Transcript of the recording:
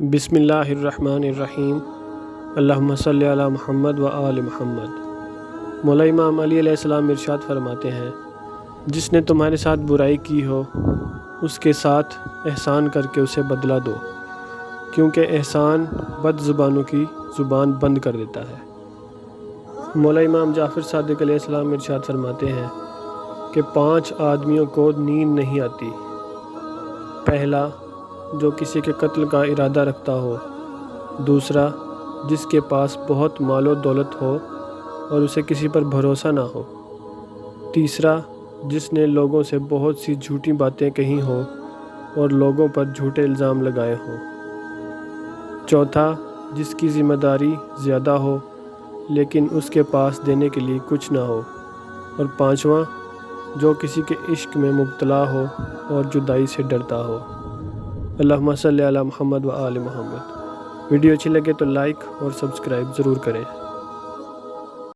بسم اللہ الرحمن الرحیم۔ اللہم صلی علی محمد و آل محمد۔ مولا امام علی علیہ السلام ارشاد فرماتے ہیں، جس نے تمہارے ساتھ برائی کی ہو اس کے ساتھ احسان کر کے اسے بدلہ دو، کیونکہ احسان بد زبانوں کی زبان بند کر دیتا ہے۔ مولا امام جعفر صادق علیہ السلام ارشاد فرماتے ہیں کہ 5 آدمیوں کو نیند نہیں آتی۔ پہلا، جو کسی کے قتل کا ارادہ رکھتا ہو۔ دوسرا، جس کے پاس بہت مال و دولت ہو اور اسے کسی پر بھروسہ نہ ہو۔ تیسرا، جس نے لوگوں سے بہت سی جھوٹی باتیں کہی ہوں اور لوگوں پر جھوٹے الزام لگائے ہوں۔ چوتھا، جس کی ذمہ داری زیادہ ہو لیکن اس کے پاس دینے کے لیے کچھ نہ ہو۔ اور پانچواں، جو کسی کے عشق میں مبتلا ہو اور جدائی سے ڈرتا ہو۔ اللہم صلی علی محمد و آل محمد۔ ویڈیو اچھی لگے تو لائک اور سبسکرائب ضرور کریں۔